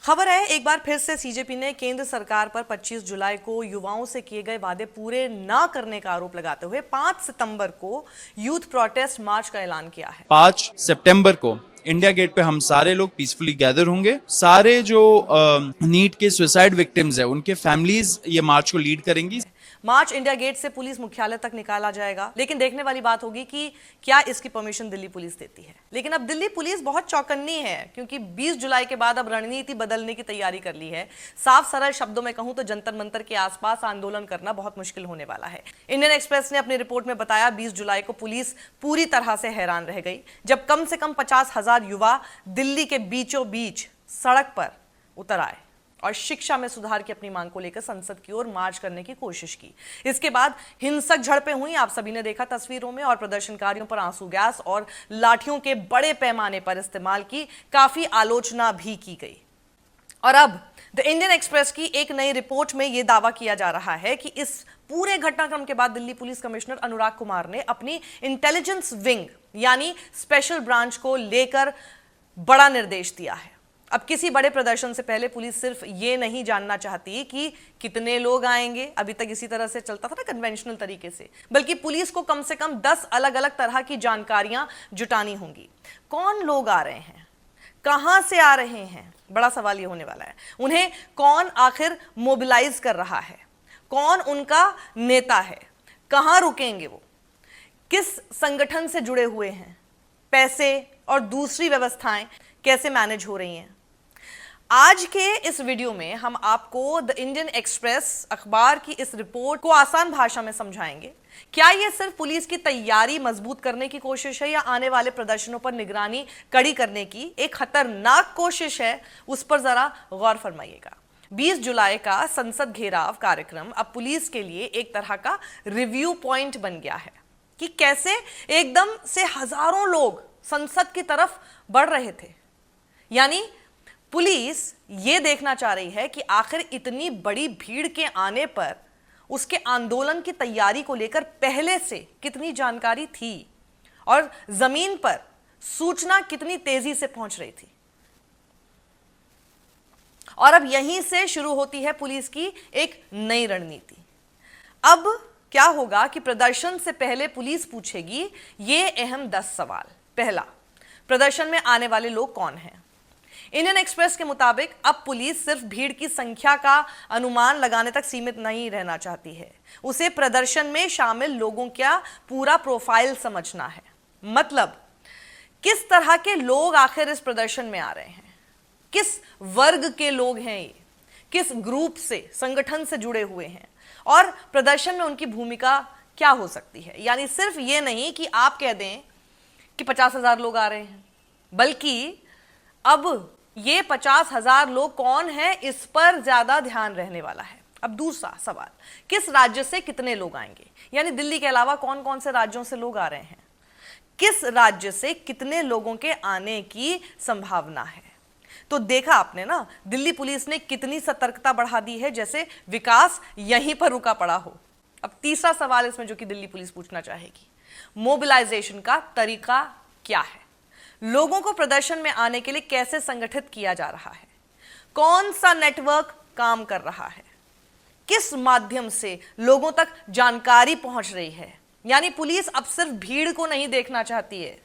खबर है एक बार फिर से सीजेपी ने केंद्र सरकार पर 25 जुलाई को युवाओं से किए गए वादे पूरे न करने का आरोप लगाते हुए 5 सितंबर को यूथ प्रोटेस्ट मार्च का ऐलान किया है। 5 सितंबर को इंडिया गेट पे हम सारे लोग पीसफुली गैदर होंगे। सारे जो नीट के सुसाइड विक्टिम्स है उनके फैमिलीज ये मार्च को लीड करेंगी। मार्च इंडिया गेट से पुलिस मुख्यालय तक निकाला जाएगा, लेकिन देखने वाली बात होगी कि क्या इसकी परमिशन दिल्ली पुलिस देती है। लेकिन अब दिल्ली पुलिस बहुत चौकन्नी है, क्योंकि 20 जुलाई के बाद अब रणनीति बदलने की तैयारी कर ली है। साफ सरल शब्दों में कहूं तो जंतर मंतर के आसपास आंदोलन करना बहुत मुश्किल होने वाला है। इंडियन एक्सप्रेस ने अपनी रिपोर्ट में बताया 20 जुलाई को पुलिस पूरी तरह से हैरान रह गई, जब कम से कम 50,000 युवा दिल्ली के बीचों बीच सड़क पर उतर आए और शिक्षा में सुधार की अपनी मांग को लेकर संसद की ओर मार्च करने की कोशिश की। इसके बाद हिंसक झड़पें हुई, आप सभी ने देखा तस्वीरों में, और प्रदर्शनकारियों पर आंसू गैस और लाठियों के बड़े पैमाने पर इस्तेमाल की काफी आलोचना भी की गई। और अब द इंडियन एक्सप्रेस की एक नई रिपोर्ट में यह दावा किया जा रहा है कि इस पूरे घटनाक्रम के बाद दिल्ली पुलिस कमिश्नर अनुराग कुमार ने अपनी इंटेलिजेंस विंग यानी स्पेशल ब्रांच को लेकर बड़ा निर्देश दिया है। अब किसी बड़े प्रदर्शन से पहले पुलिस सिर्फ ये नहीं जानना चाहती कि कितने लोग आएंगे, अभी तक इसी तरह से चलता था ना कन्वेंशनल तरीके से, बल्कि पुलिस को कम से कम 10 अलग अलग तरह की जानकारियां जुटानी होंगी। कौन लोग आ रहे हैं, कहां से आ रहे हैं, बड़ा सवाल ये होने वाला है। उन्हें कौन आखिर मोबिलाइज कर रहा है, कौन उनका नेता है, कहां रुकेंगे वो, किस संगठन से जुड़े हुए हैं, पैसे और दूसरी व्यवस्थाएं कैसे मैनेज हो रही हैं। आज के इस वीडियो में हम आपको द इंडियन एक्सप्रेस अखबार की इस रिपोर्ट को आसान भाषा में समझाएंगे। क्या यह सिर्फ पुलिस की तैयारी मजबूत करने की कोशिश है या आने वाले प्रदर्शनों पर निगरानी कड़ी करने की एक खतरनाक कोशिश है, उस पर जरा गौर फरमाइएगा। 20 जुलाई का संसद घेराव कार्यक्रम अब पुलिस के लिए एक तरह का रिव्यू पॉइंट बन गया है कि कैसे एकदम से हजारों लोग संसद की तरफ बढ़ रहे थे। यानी पुलिस यह देखना चाह रही है कि आखिर इतनी बड़ी भीड़ के आने पर उसके आंदोलन की तैयारी को लेकर पहले से कितनी जानकारी थी और जमीन पर सूचना कितनी तेजी से पहुंच रही थी। और अब यहीं से शुरू होती है पुलिस की एक नई रणनीति। अब क्या होगा कि प्रदर्शन से पहले पुलिस पूछेगी ये अहम 10 सवाल। पहला, प्रदर्शन में आने वाले लोग कौन हैं। इंडियन एक्सप्रेस के मुताबिक अब पुलिस सिर्फ भीड़ की संख्या का अनुमान लगाने तक सीमित नहीं रहना चाहती है, उसे प्रदर्शन में शामिल लोगों का पूरा प्रोफाइल समझना है। मतलब किस तरह के लोग आखिर इस प्रदर्शन में आ रहे हैं, किस वर्ग के लोग हैं ये, किस ग्रुप से, संगठन से जुड़े हुए हैं और प्रदर्शन में उनकी भूमिका क्या हो सकती है। यानी सिर्फ ये नहीं कि आप कह दें कि 50,000 लोग आ रहे हैं, बल्कि अब ये 50,000 लोग कौन है, इस पर ज्यादा ध्यान रहने वाला है। अब दूसरा सवाल, किस राज्य से कितने लोग आएंगे, यानी दिल्ली के अलावा कौन कौन से राज्यों से लोग आ रहे हैं, किस राज्य से कितने लोगों के आने की संभावना है। तो देखा आपने ना, दिल्ली पुलिस ने कितनी सतर्कता बढ़ा दी है, जैसे विकास यहीं पर रुका पड़ा हो। अब तीसरा सवाल इसमें जो कि दिल्ली पुलिस पूछना चाहेगी, मोबिलाइजेशन का तरीका क्या है, लोगों को प्रदर्शन में आने के लिए कैसे संगठित किया जा रहा है, कौन सा नेटवर्क काम कर रहा है, किस माध्यम से लोगों तक जानकारी पहुंच रही है। यानी पुलिस अब सिर्फ भीड़ को नहीं देखना चाहती है,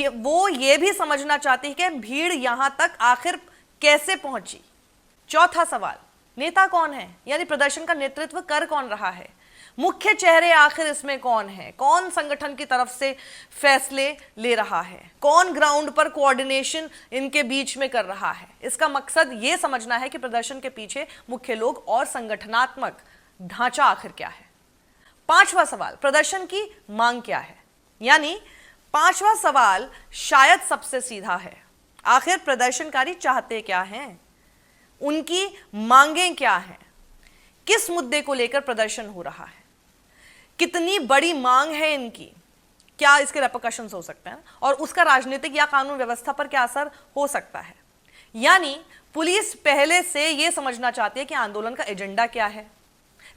वो ये भी समझना चाहती है कि भीड़ यहां तक आखिर कैसे पहुंची। चौथा सवाल, नेता कौन है, यानी प्रदर्शन का नेतृत्व कर कौन रहा है, मुख्य चेहरे आखिर इसमें कौन है, कौन संगठन की तरफ से फैसले ले रहा है, कौन ग्राउंड पर कोऑर्डिनेशन इनके बीच में कर रहा है। इसका मकसद यह समझना है कि प्रदर्शन के पीछे मुख्य लोग और संगठनात्मक ढांचा आखिर क्या है। पांचवा सवाल, प्रदर्शन की मांग क्या है, यानी पांचवा सवाल शायद सबसे सीधा है, आखिर प्रदर्शनकारी चाहते क्या हैं, उनकी मांगें क्या हैं, किस मुद्दे को लेकर प्रदर्शन हो रहा है, कितनी बड़ी मांग है इनकी, क्या इसके रेपरकशंस हो सकते हैं और उसका राजनीतिक या कानून व्यवस्था पर क्या असर हो सकता है। यानी पुलिस पहले से यह समझना चाहती है कि आंदोलन का एजेंडा क्या है,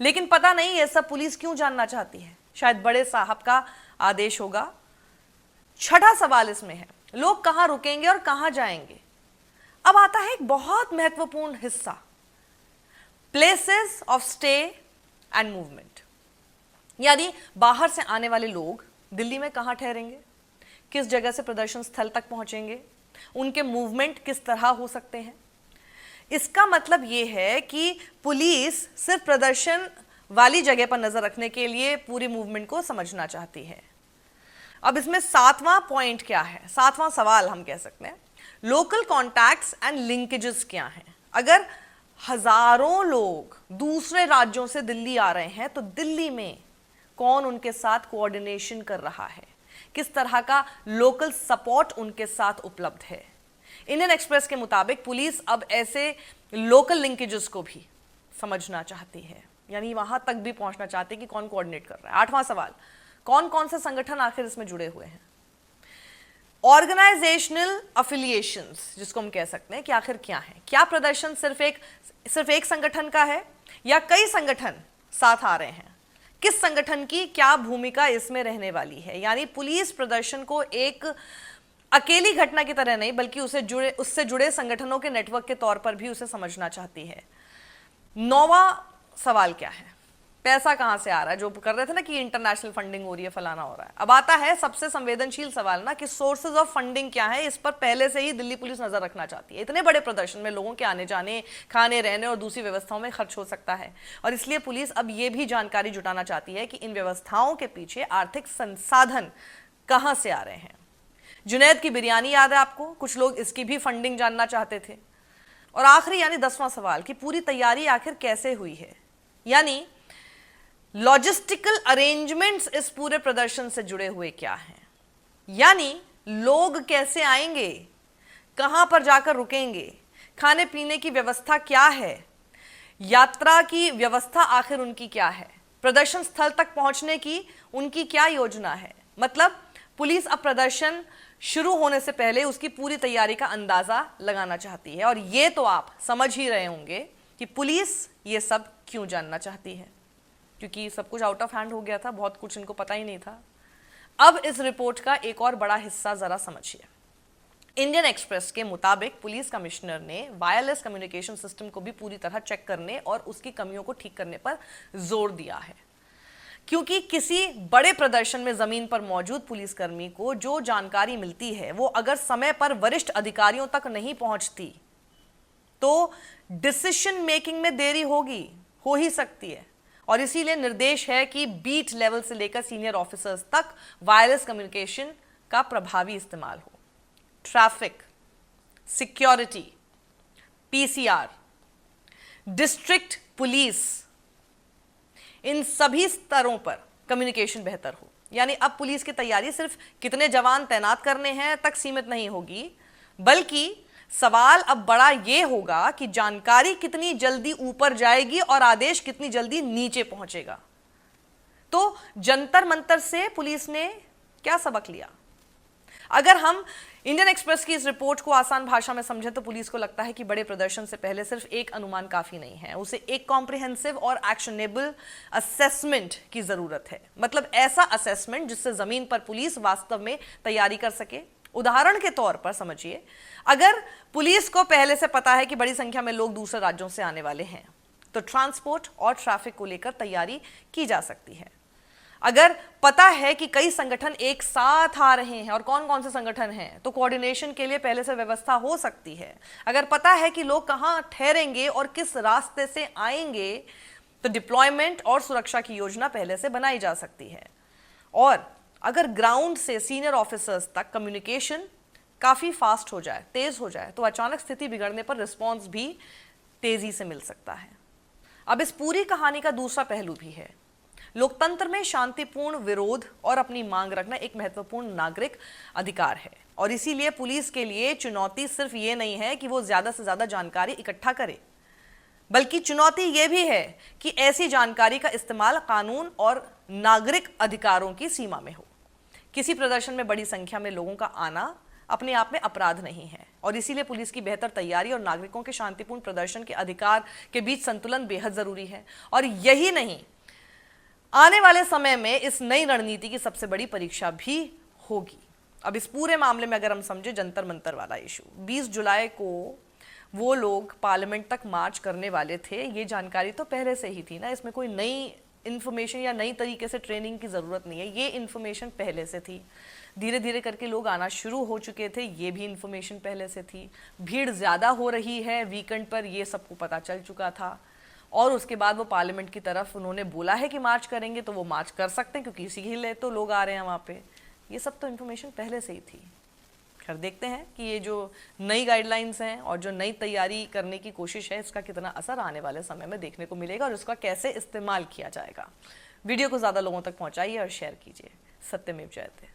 लेकिन पता नहीं यह सब पुलिस क्यों जानना चाहती है, शायद बड़े साहब का आदेश होगा। छठा सवाल इसमें है, लोग कहां रुकेंगे और कहां जाएंगे। अब आता है एक बहुत महत्वपूर्ण हिस्सा, places of stay and movement. यानी बाहर से आने वाले लोग दिल्ली में कहां ठहरेंगे, किस जगह से प्रदर्शन स्थल तक पहुंचेंगे, उनके मूवमेंट किस तरह हो सकते हैं। इसका मतलब यह है कि पुलिस सिर्फ प्रदर्शन वाली जगह पर नजर रखने के लिए पूरी मूवमेंट को समझना चाहती है। अब इसमें 7वां पॉइंट क्या है, 7वां सवाल हम कह सकते हैं, लोकल कॉन्टैक्ट्स एंड लिंकेजेस क्या हैं। अगर हजारों लोग दूसरे राज्यों से दिल्ली आ रहे हैं तो दिल्ली में कौन उनके साथ कोऑर्डिनेशन कर रहा है, किस तरह का लोकल सपोर्ट उनके साथ उपलब्ध है। इंडियन एक्सप्रेस के मुताबिक पुलिस अब ऐसे लोकल लिंकेजेस को भी समझना चाहती है, यानी वहां तक भी पहुंचना चाहती है कि कौन कोऑर्डिनेट कर रहा है। 8वां सवाल, कौन कौन से संगठन आखिर इसमें जुड़े हुए हैं। ऑर्गेनाइजेशनल अफिलिएशंस जिसको हम कह सकते हैं कि आखिर क्या है, क्या प्रदर्शन सिर्फ एक संगठन का है या कई संगठन साथ आ रहे हैं, किस संगठन की क्या भूमिका इसमें रहने वाली है। यानी पुलिस प्रदर्शन को एक अकेली घटना की तरह नहीं बल्कि उससे जुड़े संगठनों के नेटवर्क के तौर पर भी उसे समझना चाहती है। 9वां सवाल क्या है, पैसा कहां से आ रहा है, जो कर रहे थे ना कि इंटरनेशनल फंडिंग हो रही है, फलाना हो रहा है। अब आता है सबसे संवेदनशील सवाल ना कि सोर्सेज ऑफ फंडिंग क्या है। इस पर पहले से ही दिल्ली पुलिस नजर रखना चाहती है। इतने बड़े प्रदर्शन में लोगों के आने जाने, खाने रहने और दूसरी व्यवस्थाओं में खर्च हो सकता है, और इसलिए पुलिस अब यह भी जानकारी जुटाना चाहती है कि इन व्यवस्थाओं के पीछे आर्थिक संसाधन कहां से आ रहे हैं। जुनैद की बिरयानी याद है आपको, कुछ लोग इसकी भी फंडिंग जानना चाहते थे। और आखिरी यानी 10वां सवाल कि पूरी तैयारी आखिर कैसे हुई है, यानी लॉजिस्टिकल अरेंजमेंट्स इस पूरे प्रदर्शन से जुड़े हुए क्या हैं। यानी लोग कैसे आएंगे, कहां पर जाकर रुकेंगे, खाने पीने की व्यवस्था क्या है, यात्रा की व्यवस्था आखिर उनकी क्या है, प्रदर्शन स्थल तक पहुंचने की उनकी क्या योजना है। मतलब पुलिस अब प्रदर्शन शुरू होने से पहले उसकी पूरी तैयारी का अंदाजा लगाना चाहती है। और यह तो आप समझ ही रहे होंगे कि पुलिस ये सब क्यों जानना चाहती है, क्योंकि सब कुछ आउट ऑफ हैंड हो गया था, बहुत कुछ इनको पता ही नहीं था। अब इस रिपोर्ट का एक और बड़ा हिस्सा जरा समझिए। इंडियन एक्सप्रेस के मुताबिक पुलिस कमिश्नर ने वायरलेस कम्युनिकेशन सिस्टम को भी पूरी तरह चेक करने और उसकी कमियों को ठीक करने पर जोर दिया है, क्योंकि किसी बड़े प्रदर्शन में जमीन पर मौजूद पुलिसकर्मी को जो जानकारी मिलती है वो अगर समय पर वरिष्ठ अधिकारियों तक नहीं पहुंचती तो डिसीजन मेकिंग में देरी हो ही सकती है। और इसीलिए निर्देश है कि बीट लेवल से लेकर सीनियर ऑफिसर्स तक वायरलेस कम्युनिकेशन का प्रभावी इस्तेमाल हो। Traffic, security, PCR, district police, इन सभी स्तरों पर कम्युनिकेशन बेहतर हो। यानी अब पुलिस की तैयारी सिर्फ कितने जवान तैनात करने हैं तक सीमित नहीं होगी, बल्कि सवाल अब बड़ा यह होगा कि जानकारी कितनी जल्दी ऊपर जाएगी और आदेश कितनी जल्दी नीचे पहुंचेगा। तो जंतर मंतर से पुलिस ने क्या सबक लिया? अगर हम इंडियन एक्सप्रेस की इस रिपोर्ट को आसान भाषा में समझे तो पुलिस को लगता है कि बड़े प्रदर्शन से पहले सिर्फ एक अनुमान काफी नहीं है, उसे एक कॉम्प्रिहेंसिव और एक्शनेबल असेसमेंट की जरूरत है। मतलब ऐसा असेसमेंट जिससे जमीन पर पुलिस वास्तव में तैयारी कर सके। उदाहरण के तौर पर समझिए, अगर पुलिस को पहले से पता है कि बड़ी संख्या में लोग दूसरे राज्यों से आने वाले हैं तो ट्रांसपोर्ट और ट्रैफिक को लेकर तैयारी की जा सकती है। अगर पता है कि कई संगठन एक साथ आ रहे हैं और कौन कौन से संगठन हैं तो कोऑर्डिनेशन के लिए पहले से व्यवस्था हो सकती है। अगर पता है कि लोग कहां ठहरेंगे और किस रास्ते से आएंगे तो डिप्लॉयमेंट और सुरक्षा की योजना पहले से बनाई जा सकती है। और अगर ग्राउंड से सीनियर ऑफिसर्स तक कम्युनिकेशन काफी फास्ट हो जाए, तेज हो जाए, तो अचानक स्थिति बिगड़ने पर रिस्पॉन्स भी तेजी से मिल सकता है। अब इस पूरी कहानी का दूसरा पहलू भी है। लोकतंत्र में शांतिपूर्ण विरोध और अपनी मांग रखना एक महत्वपूर्ण नागरिक अधिकार है, और इसीलिए पुलिस के लिए चुनौती सिर्फ ये नहीं है कि वो ज्यादा से ज्यादा जानकारी इकट्ठा करे, बल्कि चुनौती ये भी है कि ऐसी जानकारी का इस्तेमाल कानून और नागरिक अधिकारों की सीमा में हो। किसी प्रदर्शन में बड़ी संख्या में लोगों का आना अपने आप में अपराध नहीं है, और इसीलिए पुलिस की बेहतर तैयारी और नागरिकों के शांतिपूर्ण प्रदर्शन के अधिकार के बीच संतुलन बेहद जरूरी है। और यही नहीं, आने वाले समय में इस नई रणनीति की सबसे बड़ी परीक्षा भी होगी। अब इस पूरे मामले में अगर हम समझे जंतर मंतर वाला इशू, 20 जुलाई को वो लोग पार्लियामेंट तक मार्च करने वाले थे, ये जानकारी तो पहले से ही थी ना, इसमें कोई नई इन्फॉर्मेशन या नई तरीके से ट्रेनिंग की ज़रूरत नहीं है, ये इन्फॉर्मेशन पहले से थी। धीरे धीरे करके लोग आना शुरू हो चुके थे, ये भी इन्फॉर्मेशन पहले से थी। भीड़ ज़्यादा हो रही है वीकेंड पर, ये सबको पता चल चुका था। और उसके बाद वो पार्लियामेंट की तरफ उन्होंने बोला है कि मार्च करेंगे, तो वो मार्च कर सकते हैं क्योंकि इसी के लिए तो लोग आ रहे हैं वहाँ पे। ये सब तो इन्फॉर्मेशन पहले से ही थी। खैर देखते हैं कि ये जो नई गाइडलाइंस हैं और जो नई तैयारी करने की कोशिश है, इसका कितना असर आने वाले समय में देखने को मिलेगा और इसका कैसे इस्तेमाल किया जाएगा। वीडियो को ज़्यादा लोगों तक पहुँचाइए और शेयर कीजिए। सत्यमेव जयते।